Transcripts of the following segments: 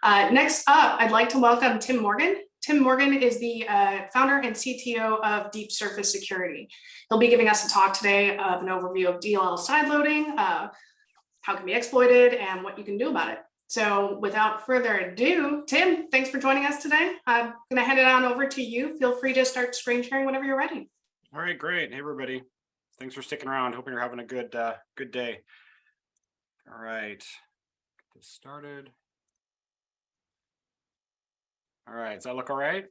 Next up, I'd like to welcome Tim Morgan. Tim Morgan is the founder and CTO of DeepSurface Security. He'll be giving us a talk today of an overview of DLL Sideloading, how it can be exploited, and what you can do about it. So without further ado, Tim, thanks for joining us today. I'm going to hand it on over to you. Feel free to start screen sharing whenever you're ready. All right, great. Hey, everybody. Thanks for sticking around. Hoping you're having a good day. All right, get this started. All right, does that look all right?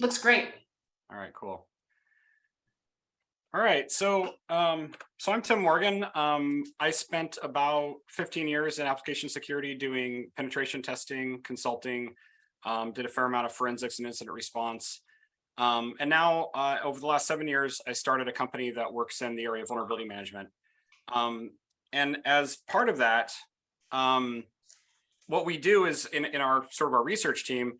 Looks great. All right, cool. All right, so I'm Tim Morgan. I spent about 15 years in application security doing penetration testing, consulting, did a fair amount of forensics and incident response. And now over the last 7 years, I started a company that works in the area of vulnerability management. And as part of that, what we do is in our our research team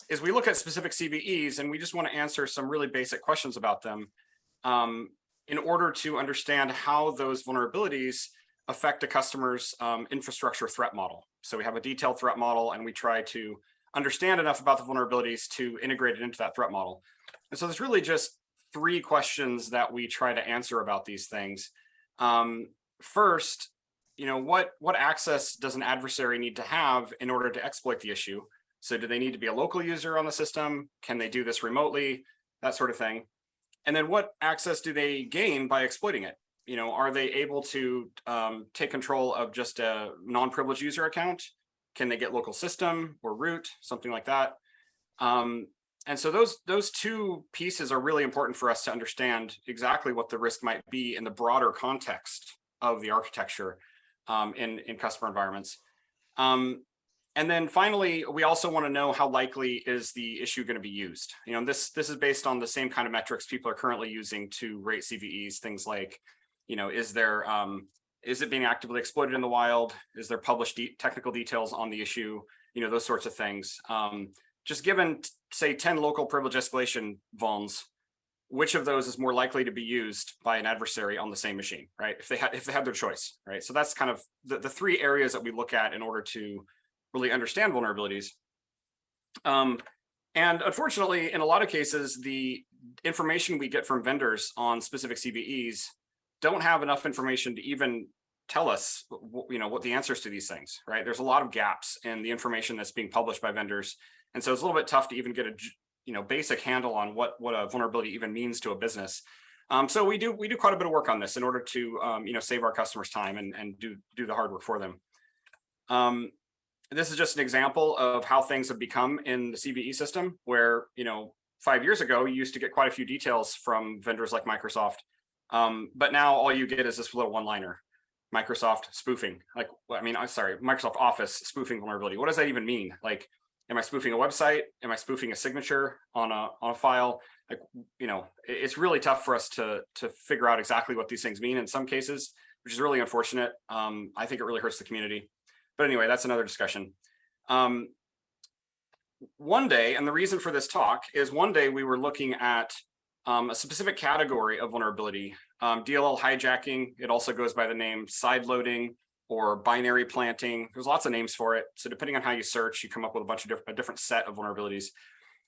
is we look at specific CVEs and we just want to answer some really basic questions about them in order to understand how those vulnerabilities affect a customer's infrastructure threat model. So we have a detailed threat model and we try to understand enough about the vulnerabilities to integrate it into that threat model. And so there's really just 3 questions that we try to answer about these things. First, what access does an adversary need to have in order to exploit the issue? So do they need to be a local user on the system? Can they do this remotely? That sort of thing. And then what access do they gain by exploiting it? Are they able to take control of just a non-privileged user account? Can they get local system or root, something like that? And so those 2 pieces are really important for us to understand exactly what the risk might be in the broader context of the architecture in customer environments. And then finally, we also want to know how likely is the issue going to be used. This is based on the same kind of metrics people are currently using to rate CVEs. Things like, is it being actively exploited in the wild? Is there published technical details on the issue? Those sorts of things. Just given, say, 10 local privilege escalation vulns, which of those is more likely to be used by an adversary on the same machine, right? If they had their choice, right? So that's kind of the 3 areas that we look at in order to really understand vulnerabilities. And unfortunately, in a lot of cases, the information we get from vendors on specific CVEs don't have enough information to even tell us, what the answers to these things, right? There's a lot of gaps in the information that's being published by vendors. And so it's a little bit tough to even get a basic handle on what a vulnerability even means to a business. So we do quite a bit of work on this in order to save our customers time and do the hard work for them. This is just an example of how things have become in the CVE system, where 5 years ago you used to get quite a few details from vendors like Microsoft, but now all you get is this little one-liner: Microsoft spoofing. Microsoft Office spoofing vulnerability. What does that even mean? Like, am I spoofing a website? Am I spoofing a signature on a file? It's really tough for us to figure out exactly what these things mean in some cases, which is really unfortunate. I think it really hurts the community. But anyway, that's another discussion. One day, and the reason for this talk is one day we were looking at a specific category of vulnerability, DLL hijacking. It also goes by the name sideloading or binary planting. There's lots of names for it. So depending on how you search, you come up with a different set of vulnerabilities.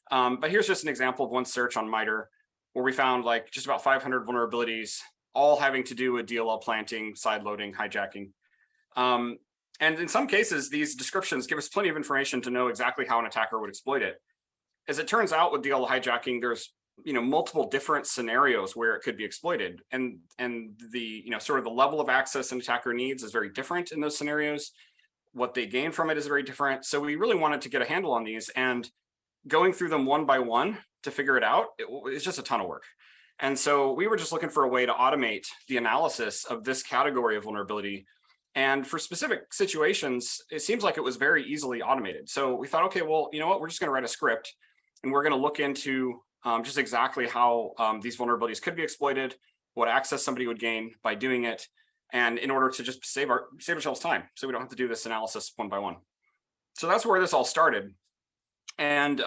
But here's just an example of one search on MITRE where we found like just about 500 vulnerabilities, all having to do with DLL planting, sideloading, hijacking. And in some cases, these descriptions give us plenty of information to know exactly how an attacker would exploit it. As it turns out with DLL hijacking, there's multiple different scenarios where it could be exploited, and the the level of access an attacker needs is very different in those scenarios. What they gain from it is very different. So we really wanted to get a handle on these, and going through them one by one to figure it out, it's just a ton of work. And so we were just looking for a way to automate the analysis of this category of vulnerability. And for specific situations, it seems like it was very easily automated. So we thought, okay, well, you know what, we're just going to write a script and we're going to look into just exactly how these vulnerabilities could be exploited, what access somebody would gain by doing it, and in order to just save ourselves time so we don't have to do this analysis one by one. So that's where this all started. And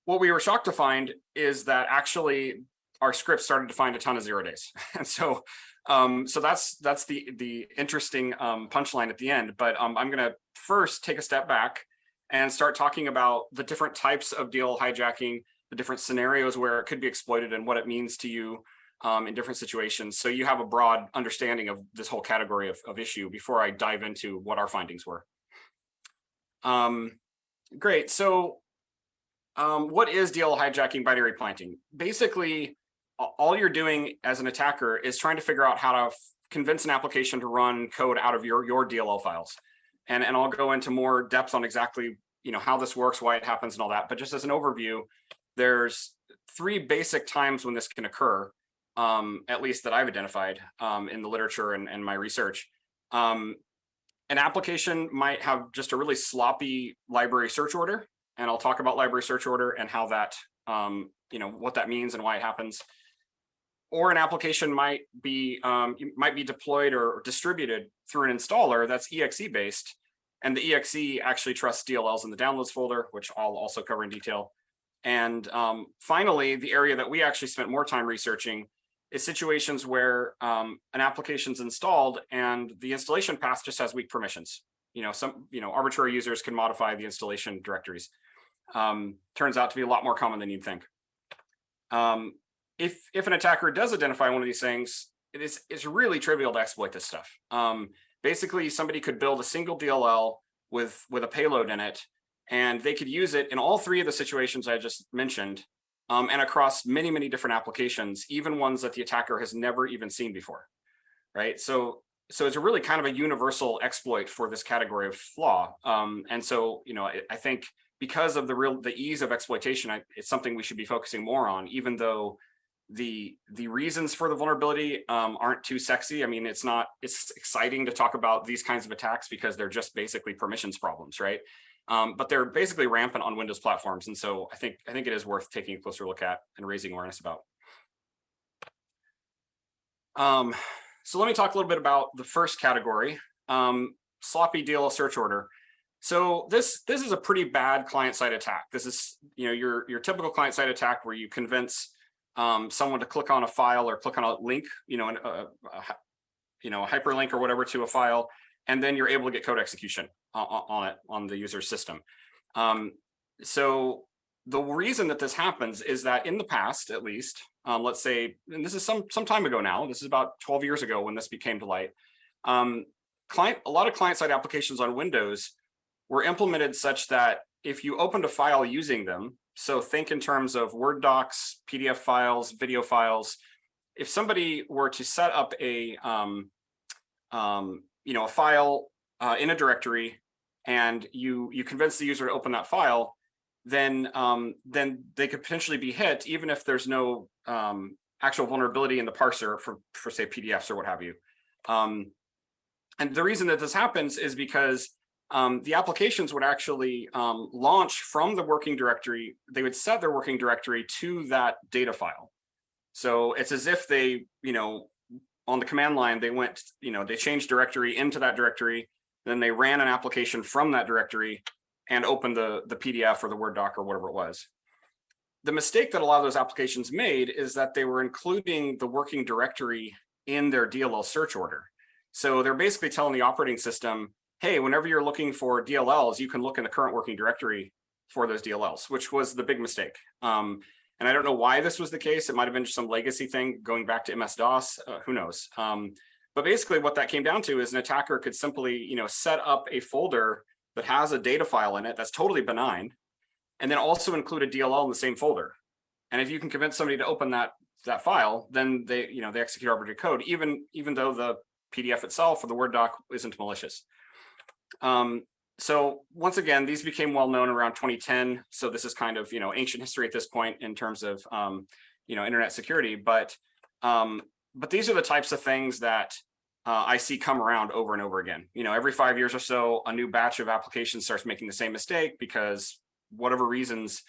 what we were shocked to find is that actually our script started to find a ton of 0 days. And so that's the interesting punchline at the end. But I'm going to first take a step back and start talking about the different types of DLL hijacking, the different scenarios where it could be exploited and what it means to you in different situations. So you have a broad understanding of this whole category of issue before I dive into what our findings were. Great. So what is DLL hijacking binary planting? Basically, all you're doing as an attacker is trying to figure out how to convince an application to run code out of your DLL files. And I'll go into more depth on exactly how this works, why it happens and all that. But just as an overview, there's 3 basic times when this can occur, at least that I've identified in the literature and my research. An application might have just a really sloppy library search order. And I'll talk about library search order and how that, what that means and why it happens. Or an application might be deployed or distributed through an installer that's EXE based, and the EXE actually trusts DLLs in the downloads folder, which I'll also cover in detail. And finally, the area that we actually spent more time researching is situations where an application's installed and the installation path just has weak permissions. Some arbitrary users can modify the installation directories. Turns out to be a lot more common than you'd think. If an attacker does identify one of these things, it's really trivial to exploit this stuff. Basically, somebody could build a single DLL with a payload in it, and they could use it in all 3 of the situations I just mentioned, and across many, many different applications, even ones that the attacker has never even seen before, right? So it's a really kind of a universal exploit for this category of flaw. And so, I think because of the ease of exploitation, it's something we should be focusing more on, even though the reasons for the vulnerability aren't too sexy. I mean, it's exciting to talk about these kinds of attacks because they're just basically permissions problems, right? But they're basically rampant on Windows platforms. And so I think it is worth taking a closer look at and raising awareness about. So let me talk a little bit about the first category, sloppy DLL search order. So this is a pretty bad client-side attack. This is your typical client-side attack where you convince someone to click on a file or click on a link, a hyperlink or whatever to a file, and then you're able to get code execution on the user's system. So the reason that this happens is that in the past, at least, let's say, and this is some time ago now, this is about 12 years ago when this became to light, a lot of client-side applications on Windows were implemented such that if you opened a file using them, so think in terms of Word docs, PDF files, video files, if somebody were to set up a file in a directory and you convince the user to open that file, then they could potentially be hit even if there's no actual vulnerability in the parser for say PDFs or what have you. And the reason that this happens is because the applications would actually launch from the working directory. They would set their working directory to that data file. So it's as if they, on the command line, they went, they changed directory into that directory, then they ran an application from that directory and opened the PDF or the Word doc or whatever it was. The mistake that a lot of those applications made is that they were including the working directory in their DLL search order. So they're basically telling the operating system, hey, whenever you're looking for DLLs, you can look in the current working directory for those DLLs, which was the big mistake. And I don't know why this was the case. It might have been just some legacy thing going back to MS-DOS, who knows? But basically what that came down to is an attacker could simply, set up a folder that has a data file in it that's totally benign, and then also include a DLL in the same folder. And if you can convince somebody to open that file, then they execute arbitrary code, even though the PDF itself or the Word doc isn't malicious. So once again, these became well known around 2010. So this is kind of ancient history at this point in terms of internet security. But these are the types of things that I see come around over and over again. Every 5 years or so, a new batch of applications starts making the same mistake because whatever reasons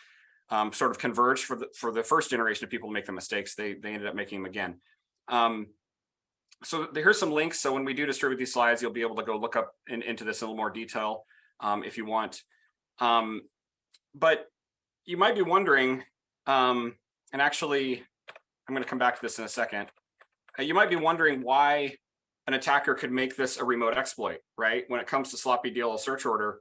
sort of converge for the first generation of people to make the mistakes, they ended up making them again. So here's some links. So when we do distribute these slides, you'll be able to go look up into this in a little more detail if you want. But you might be wondering, and actually, I'm going to come back to this in a second. You might be wondering why an attacker could make this a remote exploit, right? When it comes to sloppy DLL search order,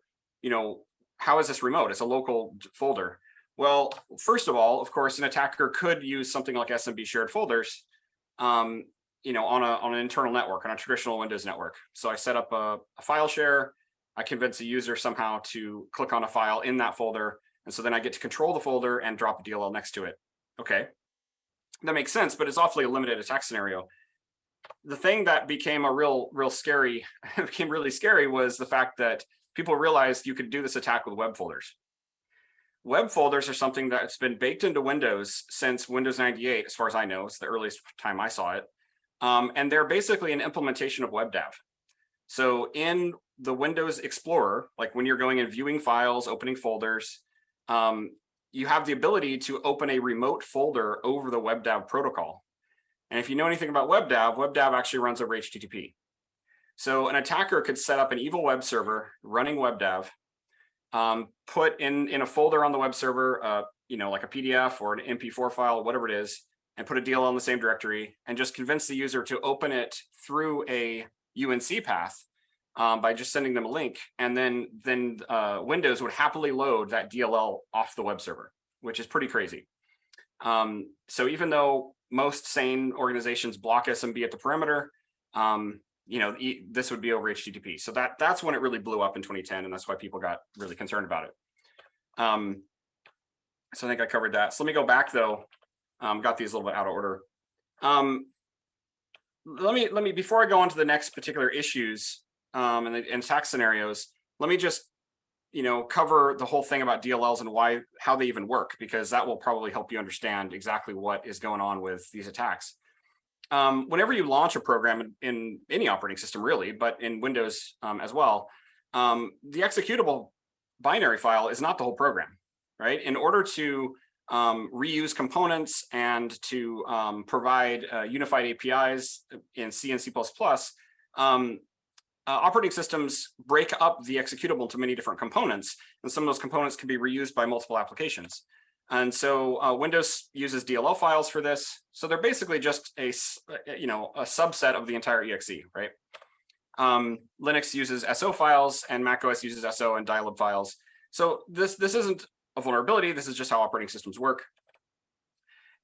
how is this remote? It's a local folder. Well, first of all, of course, an attacker could use something like SMB shared folders, on an internal network, on a traditional Windows network. So I set up a file share. I convince a user somehow to click on a file in that folder. And so then I get to control the folder and drop a DLL next to it. Okay, that makes sense, but it's awfully a limited attack scenario. The thing that became really scary was the fact that people realized you could do this attack with web folders. Web folders are something that's been baked into Windows since Windows 98, as far as I know. It's the earliest time I saw it. And they're basically an implementation of WebDAV. So in the Windows Explorer, like when you're going and viewing files, opening folders, you have the ability to open a remote folder over the WebDAV protocol. And if you know anything about WebDAV, WebDAV actually runs over HTTP. So an attacker could set up an evil web server running WebDAV, put in a folder on the web server, like a PDF or an MP4 file, whatever it is, and put a DLL in the same directory, and just convince the user to open it through a UNC path by just sending them a link, and then Windows would happily load that DLL off the web server, which is pretty crazy. So even though most sane organizations block SMB at the perimeter, this would be over HTTP. So that's when it really blew up in 2010, and that's why people got really concerned about it. So I think I covered that. So let me go back though. Got these a little bit out of order. Let me before I go on to the next particular issues and attack scenarios, let me just cover the whole thing about DLLs and how they even work, because that will probably help you understand exactly what is going on with these attacks. Whenever you launch a program in any operating system, really, but in Windows as well, the executable binary file is not the whole program, right? In order to reuse components and to provide unified APIs in C and C++, operating systems break up the executable into many different components, and some of those components can be reused by multiple applications. And so Windows uses DLL files for this. So they're basically just a subset of the entire EXE, right? Linux uses SO files, and macOS uses SO and dialib files. So this isn't a vulnerability. This is just how operating systems work.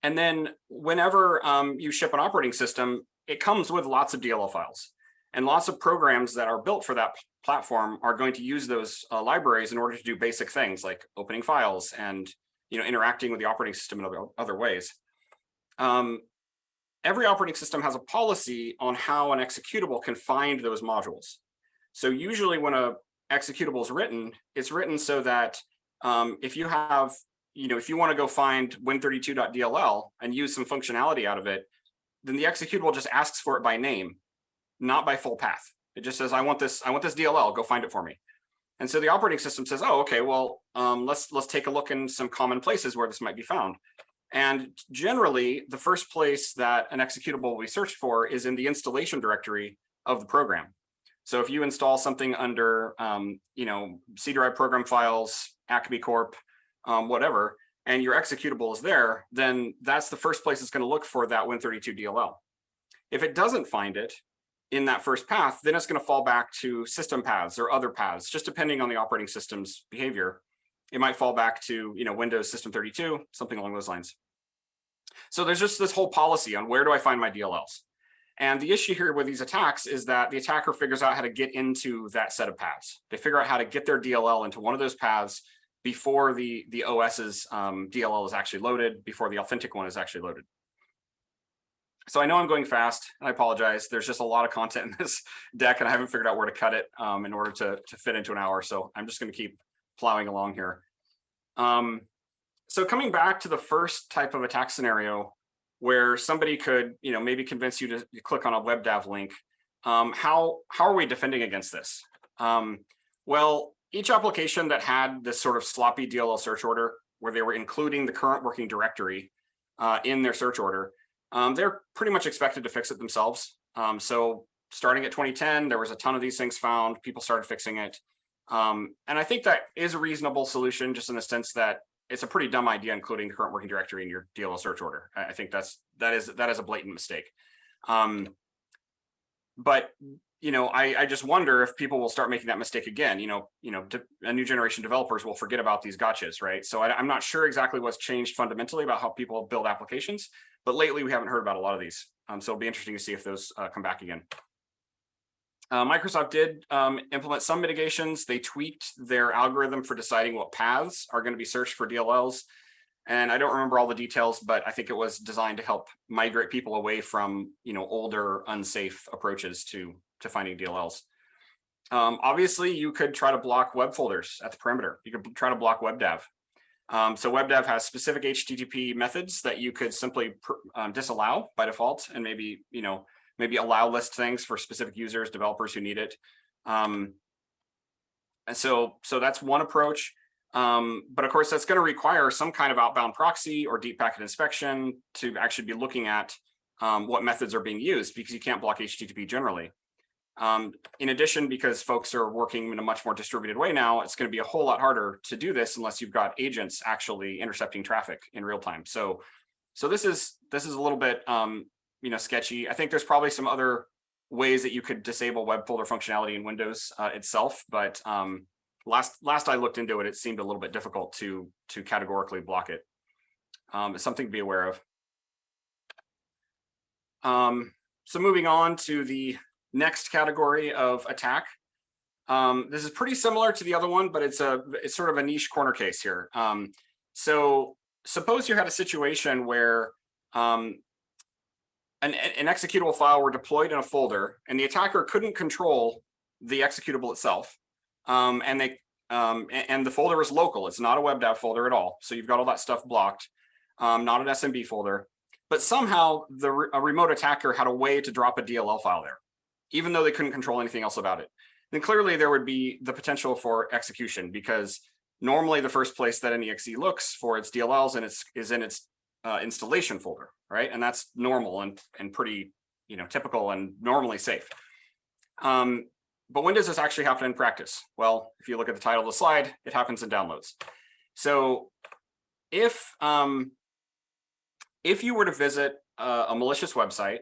And then whenever you ship an operating system, it comes with lots of DLL files. And lots of programs that are built for that platform are going to use those libraries in order to do basic things like opening files and interacting with the operating system in other ways. Every operating system has a policy on how an executable can find those modules. So usually when a executable is written, it's written so that if you have, if you want to go find win32.dll and use some functionality out of it, then the executable just asks for it by name, not by full path. It just says, I want this DLL, go find it for me. And so the operating system says, oh, okay, well, let's take a look in some common places where this might be found. And generally, the first place that an executable will be searched for is in the installation directory of the program. So if you install something under, C-drive program files, Acme Corp, whatever, and your executable is there, then that's the first place it's going to look for that Win32 DLL. If it doesn't find it in that first path, then it's going to fall back to system paths or other paths, just depending on the operating system's behavior. It might fall back to Windows System 32, something along those lines. So there's just this whole policy on where do I find my DLLs. And the issue here with these attacks is that the attacker figures out how to get into that set of paths. They figure out how to get their DLL into one of those paths before the OS's DLL is actually loaded, before the authentic one is actually loaded. So I know I'm going fast, and I apologize. There's just a lot of content in this deck, and I haven't figured out where to cut it in order to fit into an hour. So I'm just going to keep plowing along here. So coming back to the first type of attack scenario, where somebody could, maybe convince you to click on a WebDAV link, how are we defending against this? Well, each application that had this sort of sloppy DLL search order, where they were including the current working directory in their search order, they're pretty much expected to fix it themselves. So starting at 2010, there was a ton of these things found. People started fixing it. And I think that is a reasonable solution, just in the sense that it's a pretty dumb idea including the current working directory in your DLL search order. I think that is a blatant mistake. But I just wonder if people will start making that mistake again. A new generation developers will forget about these gotchas, right? So I'm not sure exactly what's changed fundamentally about how people build applications, but lately we haven't heard about a lot of these. So it'll be interesting to see if those come back again. Microsoft did implement some mitigations. They tweaked their algorithm for deciding what paths are going to be searched for DLLs. And I don't remember all the details, but I think it was designed to help migrate people away from older, unsafe approaches to finding DLLs. Obviously, you could try to block web folders at the perimeter. You could try to block WebDAV. So WebDAV has specific HTTP methods that you could simply disallow by default, and maybe allow list things for specific users, developers who need it. And so that's one approach. But of course, that's going to require some kind of outbound proxy or deep packet inspection to actually be looking at what methods are being used, because you can't block HTTP generally. In addition, because folks are working in a much more distributed way now, it's going to be a whole lot harder to do this unless you've got agents actually intercepting traffic in real time. So this is a little bit sketchy. I think there's probably some other ways that you could disable web folder functionality in Windows itself, but last I looked into it, it seemed a little bit difficult to categorically block it. It's something to be aware of. So moving on to the next category of attack. This is pretty similar to the other one, but it's sort of a niche corner case here. So suppose you had a situation where an executable file were deployed in a folder, and the attacker couldn't control the executable itself, and the folder was local. It's not a WebDAV folder at all. So you've got all that stuff blocked, not an SMB folder. But somehow a remote attacker had a way to drop a DLL file there, even though they couldn't control anything else about it. Then clearly there would be the potential for execution, because normally the first place that an EXE looks for its DLLs is in its installation folder, right? And that's normal and pretty typical and normally safe. But when does this actually happen in practice? Well, if you look at the title of the slide, it happens in downloads. So if you were to visit a malicious website,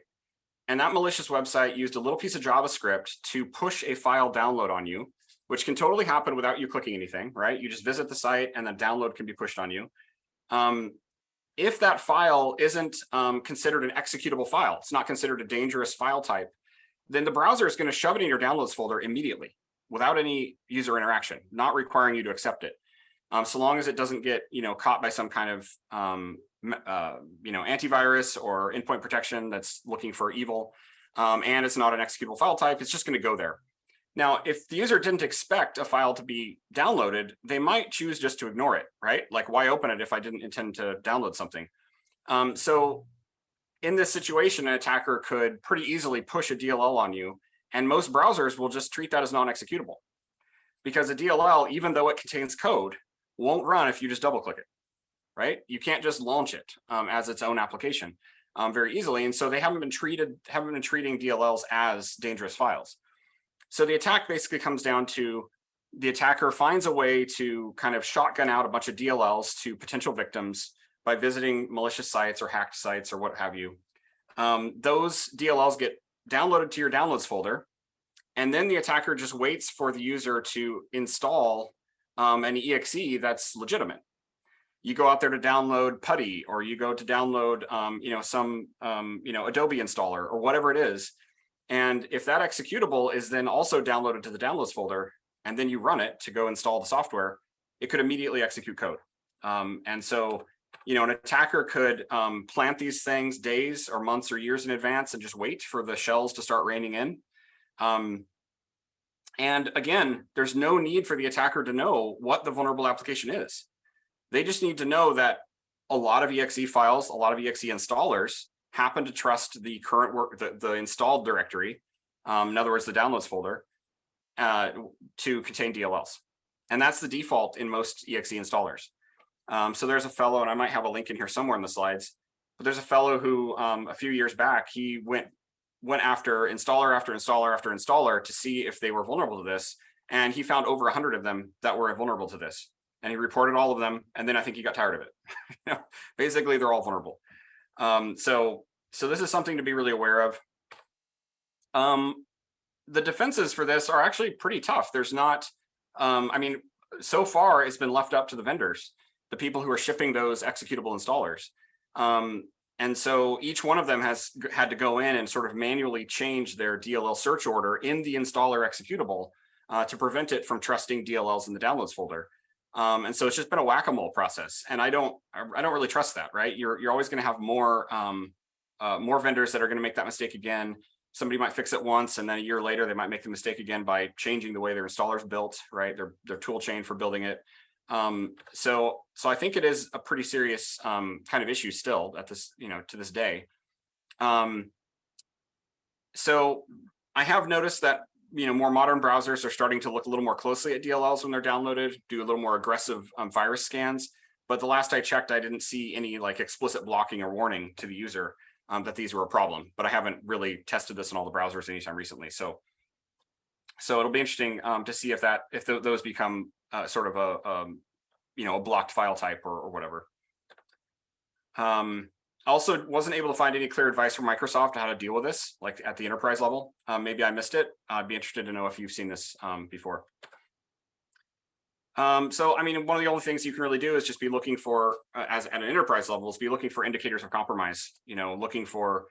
and that malicious website used a little piece of JavaScript to push a file download on you, which can totally happen without you clicking anything, right? You just visit the site and the download can be pushed on you. If that file isn't considered an executable file, it's not considered a dangerous file type, then the browser is going to shove it in your downloads folder immediately without any user interaction, not requiring you to accept it. So long as it doesn't get caught by some kind of antivirus or endpoint protection that's looking for evil, and it's not an executable file type, it's just going to go there. Now, if the user didn't expect a file to be downloaded, they might choose just to ignore it, right? Like, why open it if I didn't intend to download something? So in this situation, an attacker could pretty easily push a DLL on you, and most browsers will just treat that as non-executable, because a DLL, even though it contains code, won't run if you just double click it, right? You can't just launch it as its own application very easily. And so they haven't been treating DLLs as dangerous files. So the attack basically comes down to the attacker finds a way to kind of shotgun out a bunch of DLLs to potential victims by visiting malicious sites or hacked sites or what have you. Those DLLs get downloaded to your downloads folder, and then the attacker just waits for the user to install an EXE that's legitimate. You go out there to download PuTTY, or you go to download some Adobe installer or whatever it is. And if that executable is then also downloaded to the downloads folder, and then you run it to go install the software, it could immediately execute code. And so an attacker could plant these things days or months or years in advance and just wait for the shells to start raining in. And again, there's no need for the attacker to know what the vulnerable application is. They just need to know that a lot of EXE files, a lot of EXE installers happen to trust the current the installed directory, in other words, the downloads folder, to contain DLLs. And that's the default in most EXE installers. So there's a fellow, and I might have a link in here somewhere in the slides, but there's a fellow who a few years back, he went after installer after installer after installer to see if they were vulnerable to this. And he found over 100 of them that were vulnerable to this. and he reported all of them, and then I think he got tired of it. Basically, they're all vulnerable. So this is something to be really aware of. The defenses for this are actually pretty tough. There's not, I mean, so far it's been left up to the vendors, the people who are shipping those executable installers. And so each one of them has had to go in and sort of manually change their DLL search order in the installer executable to prevent it from trusting DLLs in the downloads folder. And so it's just been a whack-a-mole process, and I don't really trust that, right? You're always going to have more vendors that are going to make that mistake again. Somebody might fix it once, and then a year later they might make the mistake again by changing the way their installer's built, right? Their tool chain for building it. So I think it is a pretty serious kind of issue still at this, to this day. So I have noticed that more modern browsers are starting to look a little more closely at DLLs when they're downloaded, do a little more aggressive virus scans. But the last I checked, I didn't see any like explicit blocking or warning to the user that these were a problem. But I haven't really tested this in all the browsers anytime recently. So it'll be interesting to see if those become sort of a blocked file type or whatever. Also wasn't able to find any clear advice from Microsoft on how to deal with this, like at the enterprise level. Maybe I missed it. I'd be interested to know if you've seen this before. So, I mean, one of the only things you can really do is just be looking for, as at an enterprise level, is be looking for indicators of compromise. Looking for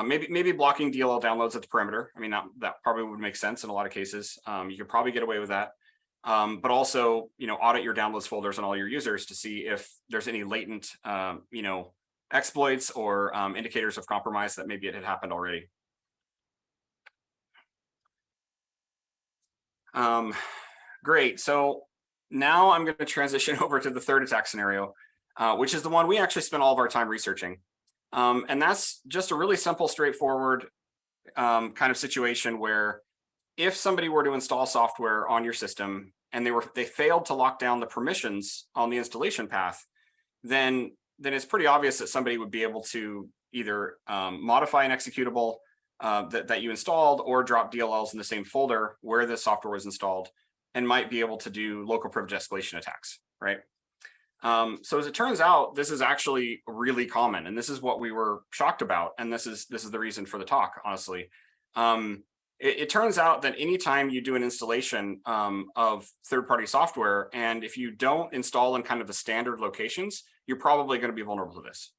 maybe blocking DLL downloads at the perimeter. I mean, that probably would make sense in a lot of cases. You could probably get away with that. But also, audit your downloads folders on all your users to see if there's any latent, exploits or indicators of compromise that maybe it had happened already. Great. So now I'm going to transition over to the third attack scenario, which is the one we actually spent all of our time researching. And that's just a really simple, straightforward kind of situation where if somebody were to install software on your system and they failed to lock down the permissions on the installation path, then it's pretty obvious that somebody would be able to either modify an executable that you installed or drop DLLs in the same folder where the software was installed and might be able to do local privilege escalation attacks, right? So as it turns out, this is actually really common, and this is what we were shocked about, and this is the reason for the talk, honestly. It turns out that anytime you do an installation of third-party software, and if you don't install in kind of the standard locations, you're probably going to be vulnerable to this.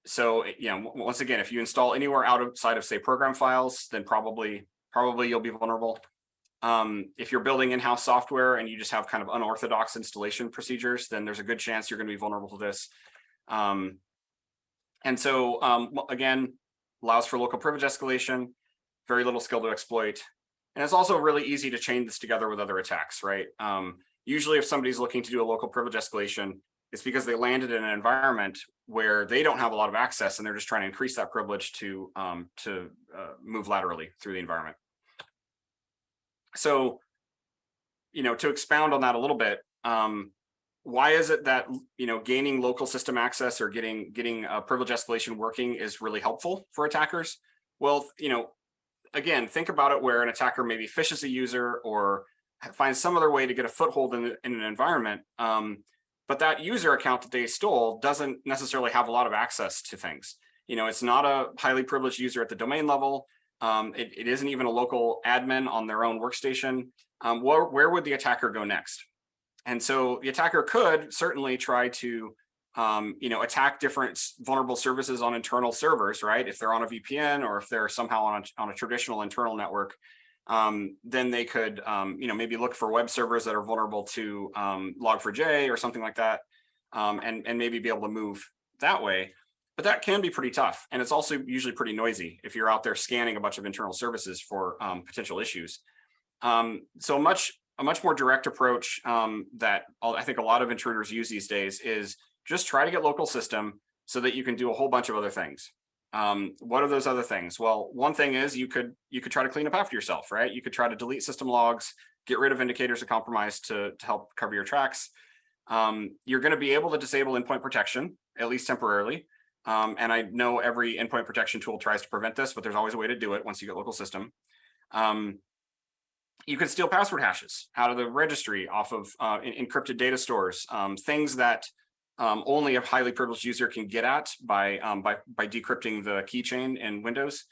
So, once again, if you install anywhere outside of, say, program files, then probably you'll be vulnerable. If you're building in-house software and you just have kind of unorthodox installation procedures, then there's a good chance you're going to be vulnerable to this. And so, again, allows for local privilege escalation, very little skill to exploit. And it's also really easy to chain this together with other attacks, right? Usually if somebody's looking to do a local privilege escalation, it's because they landed in an environment where they don't have a lot of access and they're just trying to increase that privilege to move laterally through the environment. So, to expound on that a little bit, why is it that, gaining local system access or getting privilege escalation working is really helpful for attackers? Well, again, think about it where an attacker maybe phishes a user or finds some other way to get a foothold in an environment, but that user account that they stole doesn't necessarily have a lot of access to things. It's not a highly privileged user at the domain level. It isn't even a local admin on their own workstation. Where would the attacker go next? And so the attacker could certainly try to attack different vulnerable services on internal servers, right? If they're on a VPN or if they're somehow on a traditional internal network, then they could, maybe look for web servers that are vulnerable to Log4j or something like that, and maybe be able to move that way. But that can be pretty tough, and it's also usually pretty noisy if you're out there scanning a bunch of internal services for potential issues. So a much more direct approach that I think a lot of intruders use these days is just try to get local system so that you can do a whole bunch of other things. What are those other things? Well, one thing is you could try to clean up after yourself, right? You could try to delete system logs, get rid of indicators of compromise to help cover your tracks. You're going to be able to disable endpoint protection, at least temporarily. And I know every endpoint protection tool tries to prevent this, but there's always a way to do it once you get local system. You could steal password hashes out of the registry off of encrypted data stores, things that only a highly privileged user can get at by decrypting the keychain in Windows.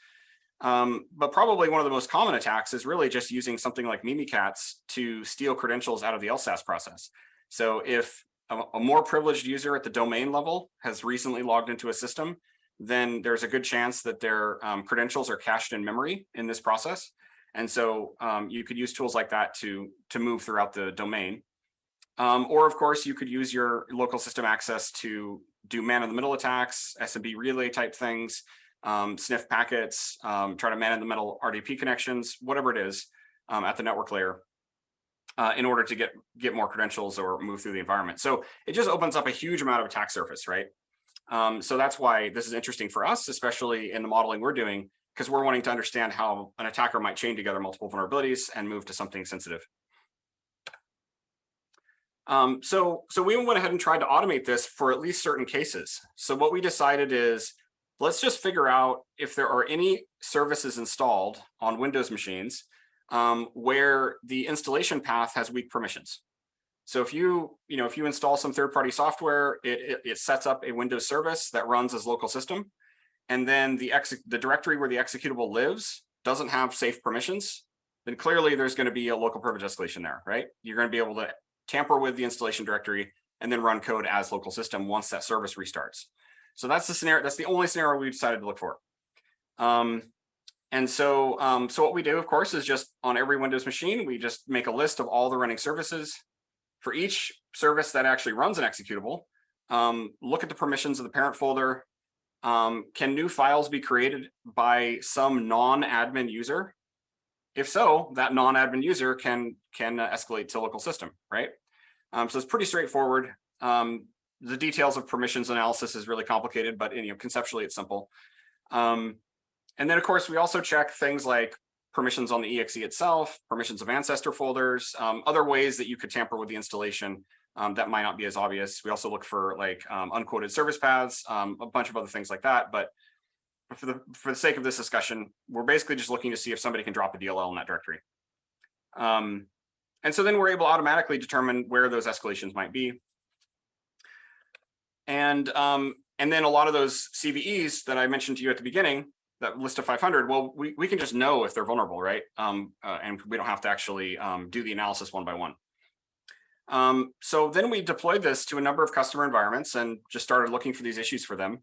But probably one of the most common attacks is really just using something like Mimikatz to steal credentials out of the LSAS process. So if a more privileged user at the domain level has recently logged into a system, then there's a good chance that their credentials are cached in memory in this process. And so you could use tools like that to move throughout the domain. Or of course, you could use your local system access to do man-in-the-middle attacks, SMB relay type things, sniff packets, try to man-in-the-middle RDP connections, whatever it is at the network layer in order to get more credentials or move through the environment. So it just opens up a huge amount of attack surface, right? So that's why this is interesting for us, especially in the modeling we're doing, because we're wanting to understand how an attacker might chain together multiple vulnerabilities and move to something sensitive. So we went ahead and tried to automate this for at least certain cases. So what we decided is, let's just figure out if there are any services installed on Windows machines where the installation path has weak permissions. So if you install some third-party software, it sets up a Windows service that runs as local system, and then the directory where the executable lives doesn't have safe permissions, then clearly there's going to be a local privilege escalation there, right? You're going to be able to tamper with the installation directory and then run code as local system once that service restarts. So that's the scenario. That's the only scenario we decided to look for. So what we do, of course, is just on every Windows machine, we just make a list of all the running services. For each service that actually runs an executable, look at the permissions of the parent folder. Can new files be created by some non-admin user? If so, that non-admin user can escalate to local system, right? So it's pretty straightforward. The details of permissions analysis is really complicated, but conceptually it's simple. And then, of course, we also check things like permissions on the EXE itself, permissions of ancestor folders, other ways that you could tamper with the installation that might not be as obvious. We also look for like unquoted service paths, a bunch of other things like that. But for the sake of this discussion, we're basically just looking to see if somebody can drop a DLL in that directory. And so then we're able to automatically determine where those escalations might be. And then a lot of those CVEs that I mentioned to you at the beginning, that list of 500, well, we can just know if they're vulnerable, right? And we don't have to actually do the analysis one by one. So then we deployed this to a number of customer environments and just started looking for these issues for them.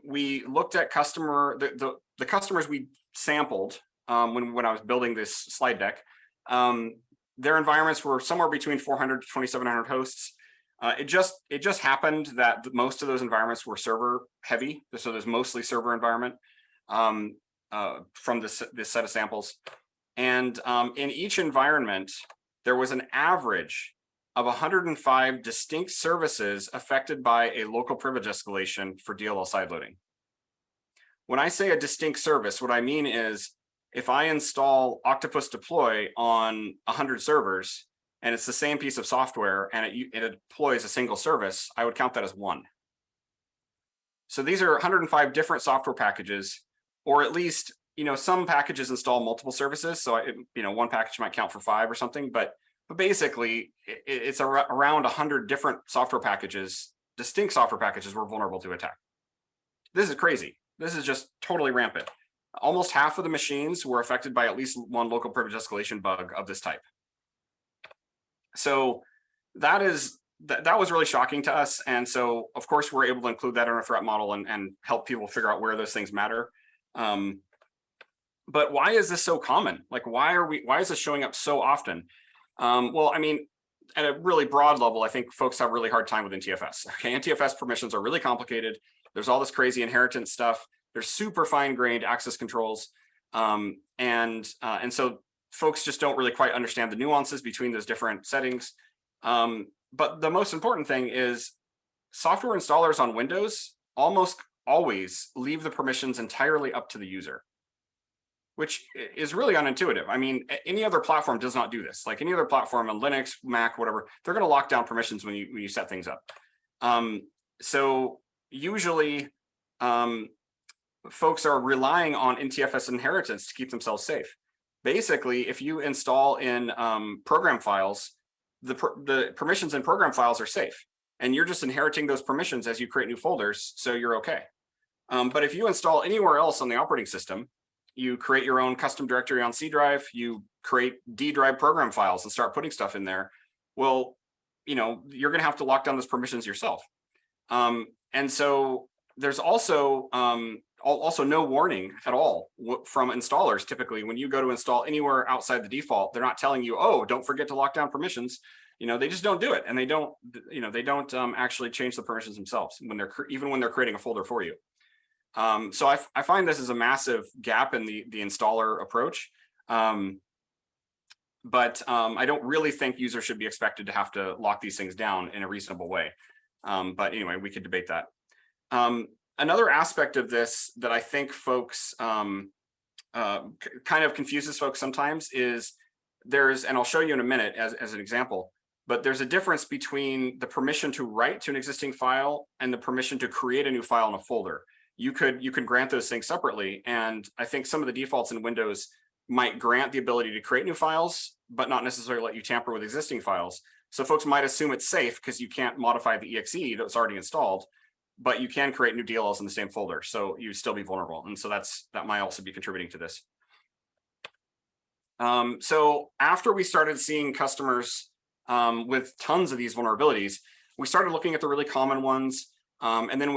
We looked at the customers we sampled when I was building this slide deck. Their environments were somewhere between 400 to 2,700 hosts. It just happened that most of those environments were server heavy, so there's mostly server environment from this set of samples. And in each environment, there was an average of 105 distinct services affected by a local privilege escalation for DLL sideloading. When I say a distinct service, what I mean is if I install Octopus Deploy on 100 servers and it's the same piece of software and it deploys a single service, I would count that as one. So these are 105 different software packages, or at least, some packages install multiple services. So, one package might count for 5 or something, but basically it's around 100 different software packages, distinct software packages were vulnerable to attack. This is crazy. This is just totally rampant. Almost half of the machines were affected by at least one local privilege escalation bug of this type. So that was really shocking to us. And so, of course, we're able to include that in our threat model and help people figure out where those things matter. But why is this so common? Like, why is this showing up so often? Well, I mean, at a really broad level, I think folks have a really hard time with NTFS. Okay, NTFS permissions are really complicated. There's all this crazy inheritance stuff. There's super fine-grained access controls. And so folks just don't really quite understand the nuances between those different settings. But the most important thing is software installers on Windows almost always leave the permissions entirely up to the user, which is really unintuitive. I mean, any other platform does not do this. Like any other platform on Linux, Mac, whatever, they're going to lock down permissions when you set things up. So usually folks are relying on NTFS inheritance to keep themselves safe. basically, if you install in program files, the permissions in program files are safe, and you're just inheriting those permissions as you create new folders, so you're okay. But if you install anywhere else on the operating system, you create your own custom directory on C drive, you create D drive program files and start putting stuff in there. Well, you're going to have to lock down those permissions yourself. And so there's also no warning at all from installers. Typically, when you go to install anywhere outside the default, they're not telling you, oh, don't forget to lock down permissions. They just don't do it, and they don't actually change the permissions themselves even when they're creating a folder for you. So I find this is a massive gap in the installer approach. But I don't really think users should be expected to have to lock these things down in a reasonable way. But anyway, we could debate that. Another aspect of this that I think folks kind of confuses folks sometimes is and I'll show you in a minute as an example, but there's a difference between the permission to write to an existing file and the permission to create a new file in a folder. You can grant those things separately, and I think some of the defaults in Windows might grant the ability to create new files, but not necessarily let you tamper with existing files. So folks might assume it's safe because you can't modify the EXE that's already installed, but you can create new DLLs in the same folder, so you'd still be vulnerable. And so that might also be contributing to this. So after we started seeing customers with tons of these vulnerabilities, we started looking at the really common ones. And then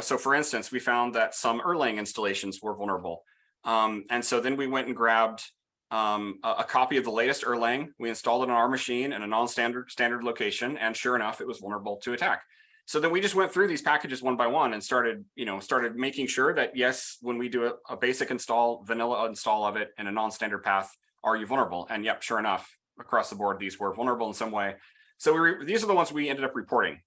so for instance, we found that some Erlang installations were vulnerable. And so then we went and grabbed a copy of the latest Erlang. We installed it on our machine in a non-standard location, and sure enough, it was vulnerable to attack. So then we just went through these packages one by one and started making sure that, yes, when we do a basic install, vanilla install of it in a non-standard path, are you vulnerable? And yep, sure enough, across the board, these were vulnerable in some way. So these are the ones we ended up reporting.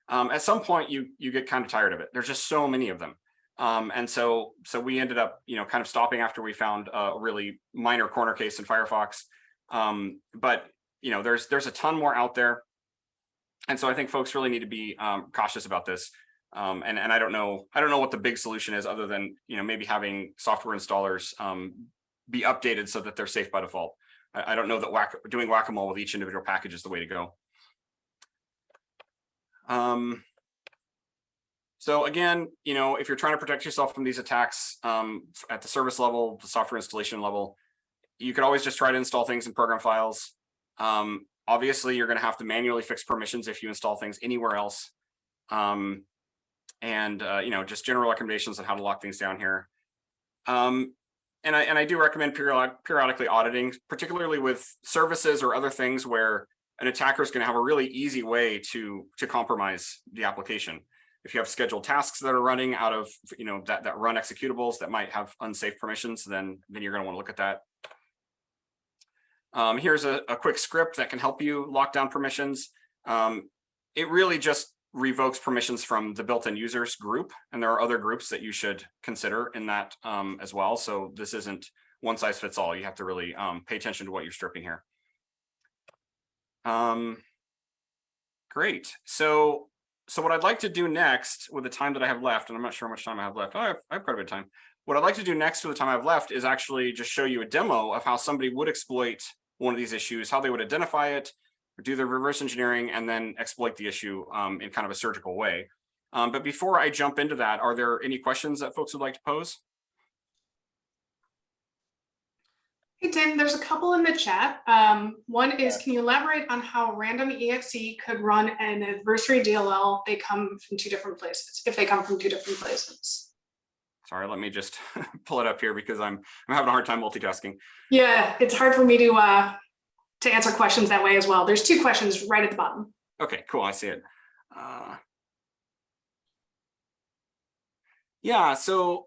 At some point, you get kind of tired of it. There's just so many of them. And so we ended up, kind of stopping after we found a really minor corner case in Firefox. But there's a ton more out there. And so I think folks really need to be cautious about this. And I don't know what the big solution is, other than maybe having software installers be updated so that they're safe by default. I don't know that doing whack-a-mole with each individual package is the way to go. So again, if you're trying to protect yourself from these attacks at the service level, the software installation level, you could always just try to install things in program files. Obviously, you're going to have to manually fix permissions if you install things anywhere else. Just general recommendations on how to lock things down here. And I do recommend periodically auditing, particularly with services or other things where an attacker is going to have a really easy way to compromise the application. If you have scheduled tasks that are running out of that run executables that might have unsafe permissions, then you're going to want to look at that. Here's a quick script that can help you lock down permissions. It really just revokes permissions from the built-in users group, and there are other groups that you should consider in that as well. So this isn't one size fits all. You have to really pay attention to what you're stripping here. Great. So what I'd like to do next with the time that I have left, and I'm not sure how much time I have left. Oh, I have quite a bit of time. What I'd like to do next with the time I have left is actually just show you a demo of how somebody would exploit one of these issues, how they would identify it, do the reverse engineering, and then exploit the issue in kind of a surgical way. But before I jump into that, are there any questions that folks would like to pose? Hey, Tim, there's a couple in the chat. One is, can you elaborate on how random EXE could run an adversary DLL? They come from two different places, if they come from two different places. Sorry, let me just pull it up here because I'm having a hard time multitasking. Yeah, it's hard for me to answer questions that way as well. There's two questions right at the bottom. Okay, cool, I see it. Yeah, so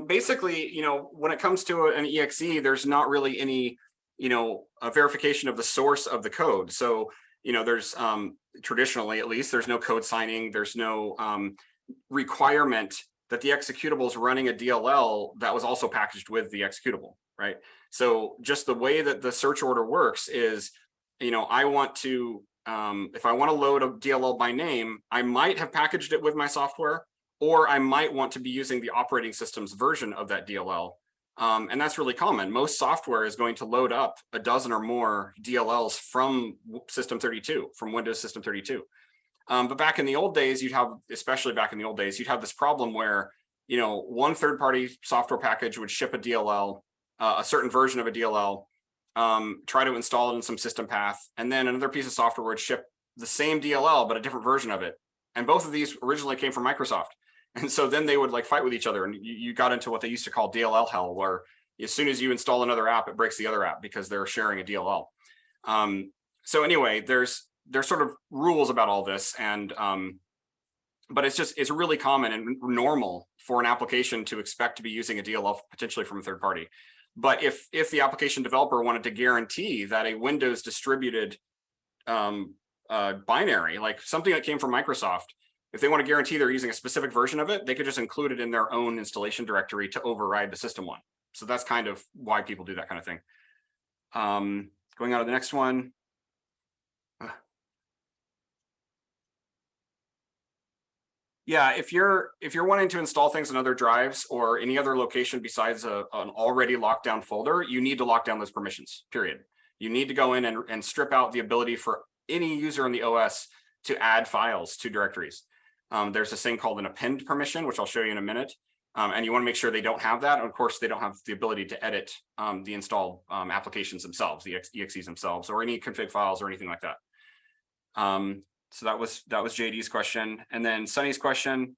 basically, when it comes to an EXE, there's not really any, a verification of the source of the code. So, there's traditionally, at least, there's no code signing. There's no requirement that the executable is running a DLL that was also packaged with the executable, right? So just the way that the search order works is, I want to, if I want to load a DLL by name, I might have packaged it with my software, or I might want to be using the operating system's version of that DLL. And that's really common. Most software is going to load up a dozen or more DLLs from System 32, from Windows System 32. But back in the old days, especially back in the old days, you'd have this problem where, one third-party software package would ship a DLL, a certain version of a DLL, try to install it in some system path, and then another piece of software would ship the same DLL, but a different version of it. And both of these originally came from Microsoft. And so then they would fight with each other, and you got into what they used to call DLL hell, where as soon as you install another app, it breaks the other app because they're sharing a DLL. So anyway, there's sort of rules about all this, and but it's really common and normal for an application to expect to be using a DLL potentially from a third party. But if the application developer wanted to guarantee that a Windows distributed binary, like something that came from Microsoft, if they want to guarantee they're using a specific version of it, they could just include it in their own installation directory to override the system one. So that's kind of why people do that kind of thing. Going on to the next one. Yeah, if you're wanting to install things on other drives or any other location besides an already locked down folder, you need to lock down those permissions, period. You need to go in and strip out the ability for any user in the OS to add files to directories. There's this thing called an append permission, which I'll show you in a minute. And you want to make sure they don't have that. And of course, they don't have the ability to edit the installed applications themselves, the EXEs themselves, or any config files or anything like that. So that was JD's question. And then Sunny's question.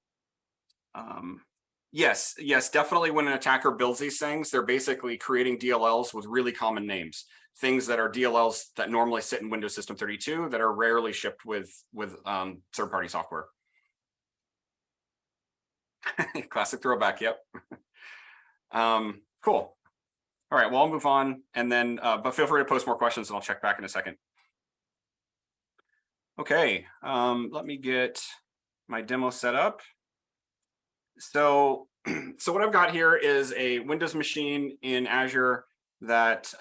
Yes, definitely when an attacker builds these things, they're basically creating DLLs with really common names. Things that are DLLs that normally sit in Windows System 32 that are rarely shipped with third-party software. Classic throwback, yep. Cool. All right, well, I'll move on, and then, but feel free to post more questions and I'll check back in a second. Okay, let me get my demo set up. So what I've got here is a Windows machine in Azure that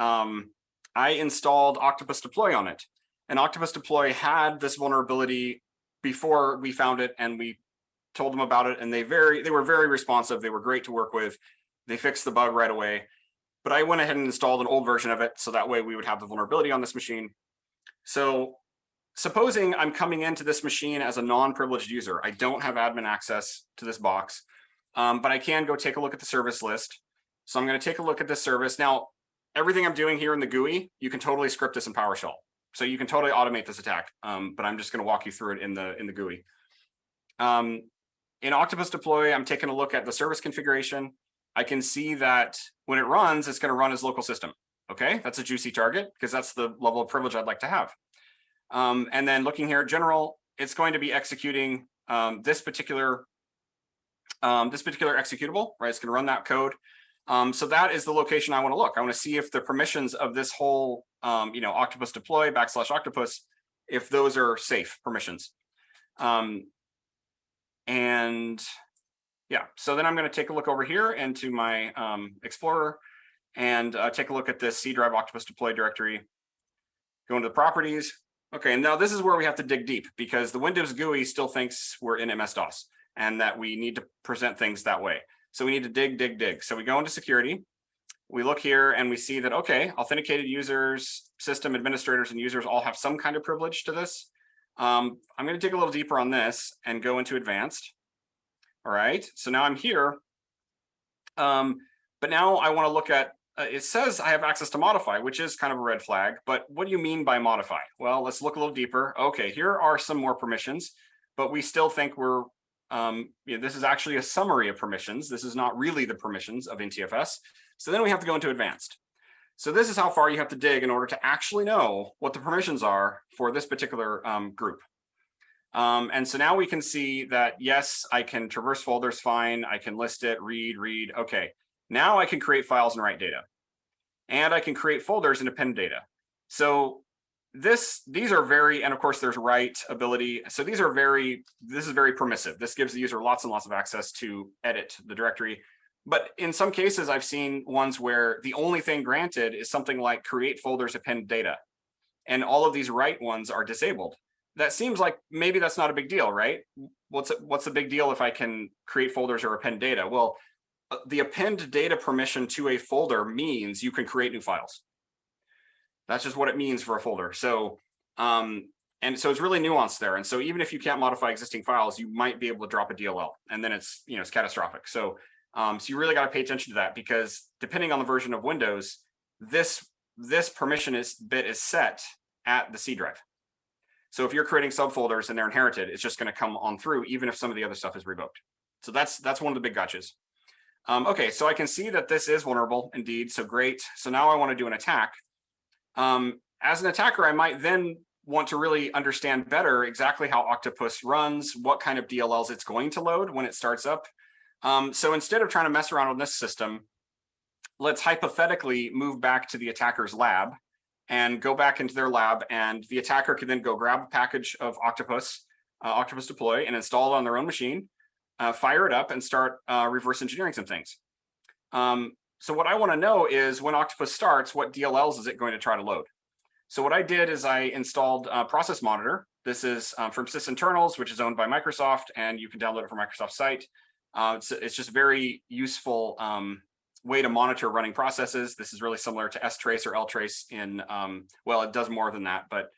I installed Octopus Deploy on it. And Octopus Deploy had this vulnerability before we found it, and we told them about it, and they were very responsive. They were great to work with. They fixed the bug right away. But I went ahead and installed an old version of it, so that way we would have the vulnerability on this machine. So supposing I'm coming into this machine as a non-privileged user, I don't have admin access to this box, but I can go take a look at the service list. So I'm going to take a look at this service. Now, everything I'm doing here in the GUI, you can totally script this in PowerShell. So you can totally automate this attack, but I'm just going to walk you through it in the GUI. In Octopus Deploy, I'm taking a look at the service configuration. I can see that when it runs, it's going to run as local system. Okay, that's a juicy target because that's the level of privilege I'd like to have. And then looking here at general, it's going to be executing this particular executable, right? It's going to run that code. So that is the location I want to look. I want to see if the permissions of this whole, Octopus Deploy /Octopus, if those are safe permissions. And yeah, so then I'm going to take a look over here into my Explorer and take a look at this C drive Octopus Deploy directory. Go into the properties. Okay, and now this is where we have to dig deep because the Windows GUI still thinks we're in MS-DOS and that we need to present things that way. So we need to dig. So we go into security. We look here and we see that, okay, authenticated users, system administrators, and users all have some kind of privilege to this. I'm going to dig a little deeper on this and go into advanced. All right, so now I'm here. But now I want to look at, it says I have access to modify, which is kind of a red flag. But what do you mean by modify? Well, let's look a little deeper. Okay, here are some more permissions, but we still think we're, this is actually a summary of permissions. This is not really the permissions of NTFS. So then we have to go into advanced. So this is how far you have to dig in order to actually know what the permissions are for this particular group. And so now we can see that, yes, I can traverse folders fine. I can list it, read. Okay, now I can create files and write data. And I can create folders and append data. So these are very, and of course there's write ability. So this is very permissive. This gives the user lots and lots of access to edit the directory. But in some cases, I've seen ones where the only thing granted is something like create folders, append data. And all of these write ones are disabled. That seems like maybe that's not a big deal, right? What's the big deal if I can create folders or append data? Well, the append data permission to a folder means you can create new files. That's just what it means for a folder. So, and so it's really nuanced there. And so even if you can't modify existing files, you might be able to drop a DLL, and then it's, it's catastrophic. So, so you really got to pay attention to that, because depending on the version of Windows, this permission bit is set at the C drive. So if you're creating subfolders and they're inherited, it's just going to come on through, even if some of the other stuff is revoked. So that's one of the big gotchas. Okay, so I can see that this is vulnerable indeed. So great. So now I want to do an attack. As an attacker, I might then want to really understand better exactly how Octopus runs, what kind of DLLs it's going to load when it starts up. So instead of trying to mess around on this system, let's hypothetically move back to the attacker's lab and go back into their lab, and the attacker can then go grab a package of Octopus deploy and install it on their own machine, fire it up and start reverse engineering some things. So what I want to know is, when Octopus starts, what DLLs is it going to try to load? So what I did is I installed Process Monitor. This is from sysinternals, which is owned by Microsoft, and you can download it from Microsoft's site. It's just a very useful way to monitor running processes. This is really similar to strace or ltrace in, well, it does more than that, but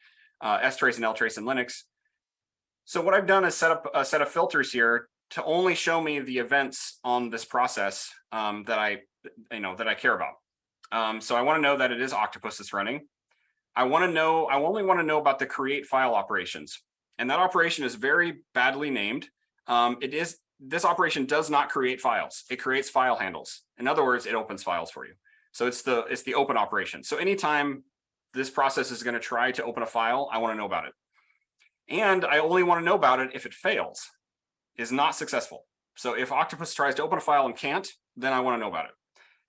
strace and ltrace in Linux. So what I've done is set up a set of filters here to only show me the events on this process that I care about. So I want to know that it is Octopus that's running. I only want to know about the create file operations, and that operation is very badly named. This operation does not create files. It creates file handles. In other words, it opens files for you. So it's the open operation. So anytime this process is going to try to open a file, I want to know about it. And I only want to know about it if it fails, is not successful. So if Octopus tries to open a file and can't, then I want to know about it.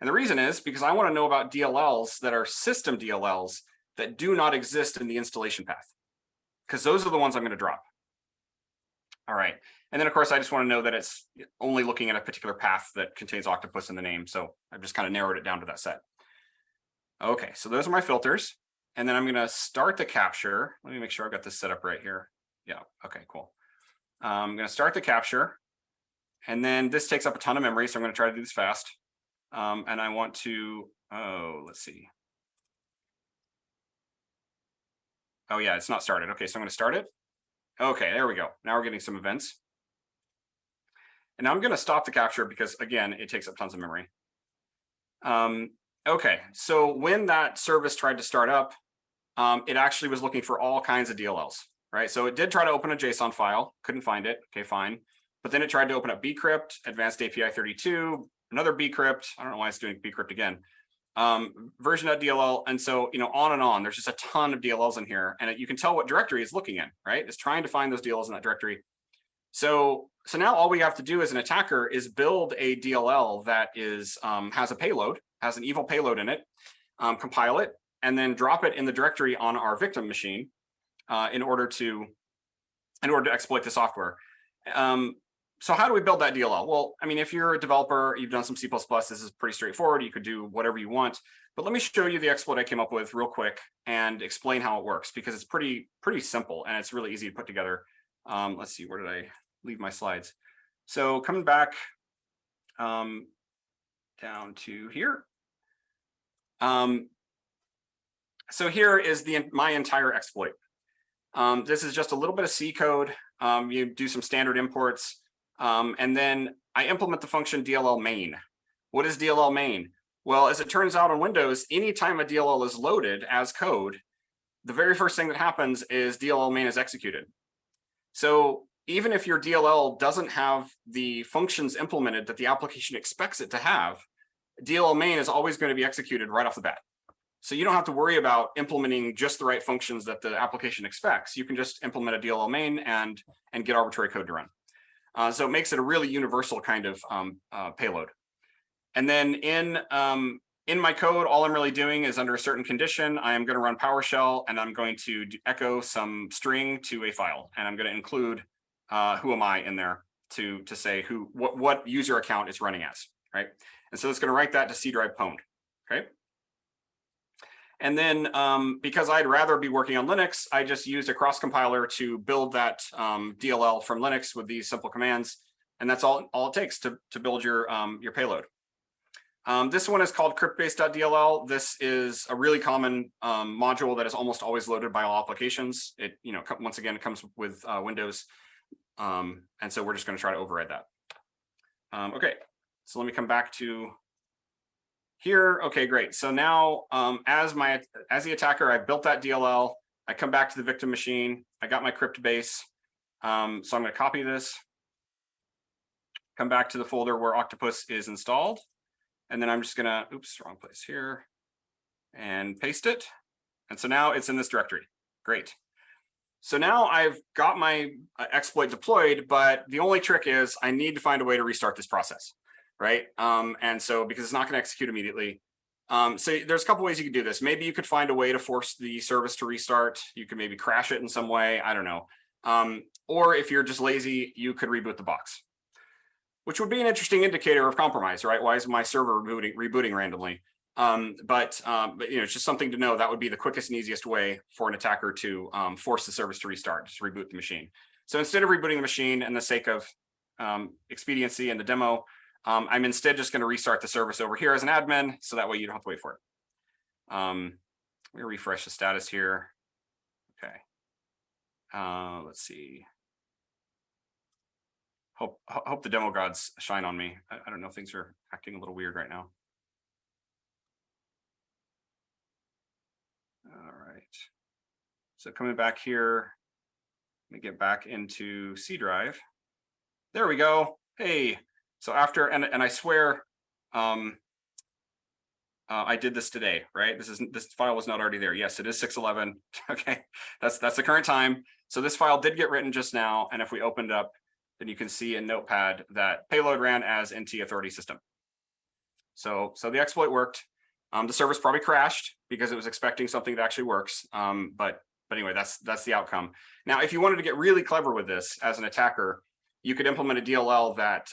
And the reason is because I want to know about DLLs that are system DLLs that do not exist in the installation path, because those are the ones I'm going to drop. All right. And then, of course, I just want to know that it's only looking at a particular path that contains Octopus in the name. So I've just kind of narrowed it down to that set. Okay, so those are my filters. And then I'm going to start the capture. Let me make sure I've got this set up right here. Yeah, okay, cool. I'm going to start the capture. And then this takes up a ton of memory, so I'm going to try to do this fast. And I want to, let's see. Oh, yeah, it's not started. Okay, so I'm going to start it. Okay, there we go. Now we're getting some events. And now I'm going to stop the capture because, again, it takes up tons of memory. Okay, so when that service tried to start up, it actually was looking for all kinds of DLLs, right? So it did try to open a JSON file, couldn't find it. Okay, fine. But then it tried to open up bcrypt, advanced API 32, another bcrypt. I don't know why it's doing bcrypt again. Version.dll, and so on and on. There's just a ton of DLLs in here, and you can tell what directory it's looking in, right? It's trying to find those DLLs in that directory. So now all we have to do as an attacker is build a DLL that is has a payload, has an evil payload in it, compile it, and then drop it in the directory on our victim machine in order to exploit the software. So how do we build that DLL? Well, I mean, if you're a developer, you've done some C++, this is pretty straightforward. You could do whatever you want. But let me show you the exploit I came up with real quick and explain how it works, because it's pretty simple and it's really easy to put together. Let's see, where did I leave my slides? So coming back down to here. So here is my entire exploit. This is just a little bit of C code. You do some standard imports. And then I implement the function DLL main. What is DLL main? Well, as it turns out on Windows, anytime a DLL is loaded as code, the very first thing that happens is DLL main is executed. So even if your DLL doesn't have the functions implemented that the application expects it to have, DLL main is always going to be executed right off the bat. So you don't have to worry about implementing just the right functions that the application expects. You can just implement a DLL main and get arbitrary code to run. So it makes it a really universal kind of payload. And then in my code, all I'm really doing is under a certain condition, I am going to run PowerShell, and I'm going to echo some string to a file, and I'm going to include who am I in there to say what user account it's running as, right? And so it's going to write that to C drive pwned, okay? And then because I'd rather be working on Linux, I just used a cross compiler to build that DLL from Linux with these simple commands. And that's all it takes to build your payload. This one is called cryptbase.dll. This is a really common module that is almost always loaded by all applications. It, once again, it comes with Windows. And so we're just going to try to override that. Okay, so let me come back to here. Okay, great. So now as the attacker, I built that DLL. I come back to the victim machine. I got my crypt base. So I'm going to copy this, come back to the folder where Octopus is installed. And then I'm just going to, oops, wrong place here, and paste it. And so now it's in this directory. Great. So now I've got my exploit deployed, but the only trick is I need to find a way to restart this process, right? And so because it's not going to execute immediately. So there's a couple ways you could do this. Maybe you could find a way to force the service to restart. You could maybe crash it in some way. I don't know. Or if you're just lazy, you could reboot the box, which would be an interesting indicator of compromise, right? Why is my server rebooting randomly? But it's just something to know. That would be the quickest and easiest way for an attacker to force the service to restart, just reboot the machine. So instead of rebooting the machine in the sake of expediency and the demo, I'm instead just going to restart the service over here as an admin, so that way you don't have to wait for it. Let me refresh the status here. Okay. Let's see. Hope the demo gods shine on me. I don't know if things are acting a little weird right now. All right. So coming back here, let me get back into C drive. There we go. Hey. So after, and I swear, I did this today, right? This file was not already there. Yes, it is 6:11. Okay, that's the current time. So this file did get written just now, and if we opened up, then you can see in Notepad that payload ran as NT authority system. So the exploit worked. The service probably crashed because it was expecting something that actually works. But anyway, that's the outcome. Now, if you wanted to get really clever with this as an attacker, you could implement a DLL that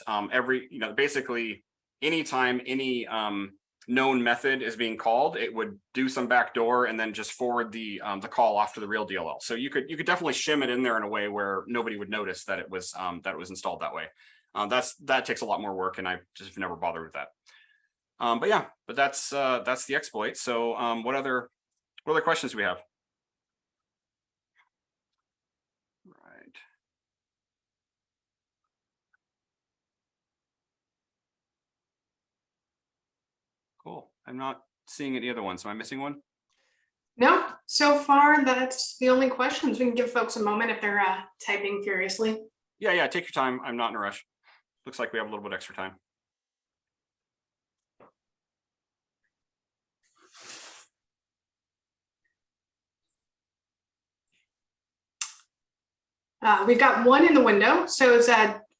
basically anytime any known method is being called, it would do some backdoor and then just forward the call off to the real DLL. So you could definitely shim it in there in a way where nobody would notice that it was installed that way. That takes a lot more work, and I just never bothered with that. But that's the exploit. So what other questions do we have? Right. Cool. I'm not seeing any other ones. Am I missing one? No, so far that's the only questions. We can give folks a moment if they're typing furiously. Yeah, take your time. I'm not in a rush. Looks like we have a little bit extra time. We've got one in the window. So it's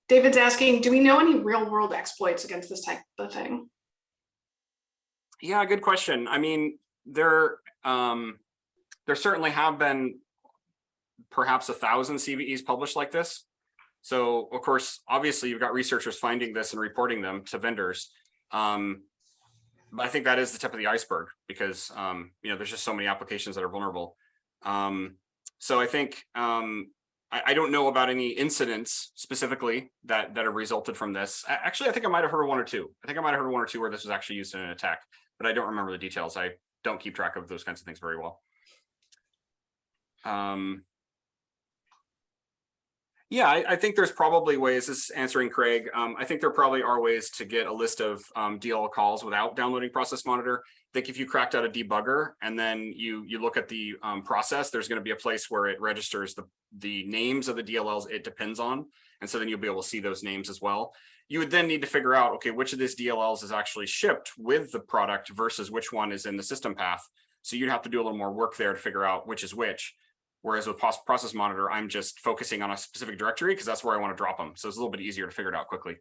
David's asking, do we know any real world exploits against this type of thing? Yeah, good question. I mean, there certainly have been perhaps 1,000 CVEs published like this. So of course, obviously you've got researchers finding this and reporting them to vendors. But I think that is the tip of the iceberg because there's just so many applications that are vulnerable. So I think I don't know about any incidents specifically that have resulted from this. Actually, I think I might have heard of one or two. I think I might have heard of one or two where this was actually used in an attack, but I don't remember the details. I don't keep track of those kinds of things very well. Yeah, I think there's probably ways, this is answering Craig, I think there probably are ways to get a list of DLL calls without downloading Process Monitor. I think if you cracked out a debugger and then you look at the process, there's going to be a place where it registers the names of the DLLs it depends on. And so then you'll be able to see those names as well. You would then need to figure out, okay, which of these DLLs is actually shipped with the product versus which one is in the system path. So you'd have to do a little more work there to figure out which is which. Whereas with Process Monitor, I'm just focusing on a specific directory because that's where I want to drop them. So it's a little bit easier to figure it out quickly.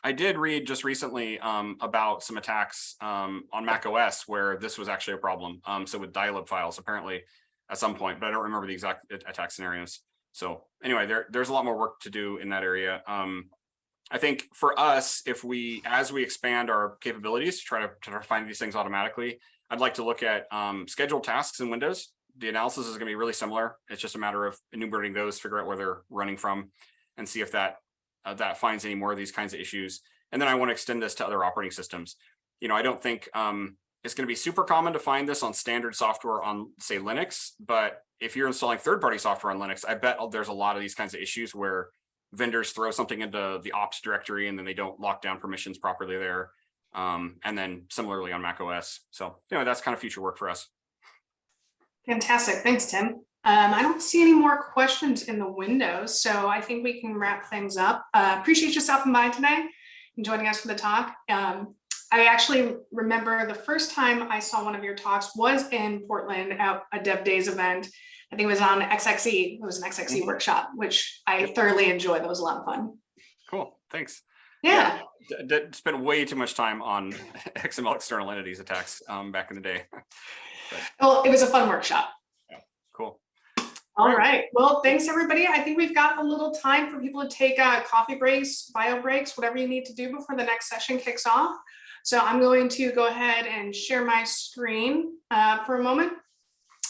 I did read just recently about some attacks on Mac OS where this was actually a problem. So with dial-up files, apparently at some point, but I don't remember the exact attack scenarios. So anyway, there's a lot more work to do in that area. I think for us, as we expand our capabilities to try to find these things automatically, I'd like to look at scheduled tasks in Windows the analysis is going to be really similar. It's just a matter of enumerating those, figure out where they're running from, and see if that finds any more of these kinds of issues. And then I want to extend this to other operating systems. I don't think it's going to be super common to find this on standard software on, say, Linux. But if you're installing third-party software on Linux, I bet there's a lot of these kinds of issues where vendors throw something into the ops directory and then they don't lock down permissions properly there. And then similarly on Mac OS. So, that's kind of future work for us. Fantastic. Thanks, Tim. I don't see any more questions in the window, so I think we can wrap things up. Appreciate you stopping by today and joining us for the talk. I actually remember the first time I saw one of your talks was in Portland at a Dev Days event. I think it was on XXE. It was an XXE workshop, which I thoroughly enjoyed. That was a lot of fun. Cool. Thanks. Yeah. Spent way too much time on XML external entities attacks back in the day. Well, it was a fun workshop. Yeah. Cool. All right. Well, thanks, everybody. I think we've got a little time for people to take coffee breaks, bio breaks, whatever you need to do before the next session kicks off. So I'm going to go ahead and share my screen for a moment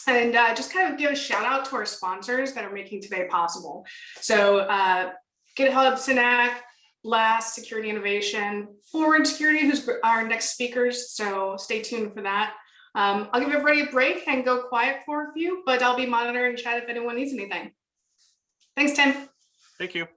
and just kind of give a shout out to our sponsors that are making today possible. So GitHub, Synac, Blast, Security Innovation, Forward Security, who's our next speakers. So stay tuned for that. I'll give everybody a break and go quiet for a few, but I'll be monitoring chat if anyone needs anything. Thanks, Tim. Thank you.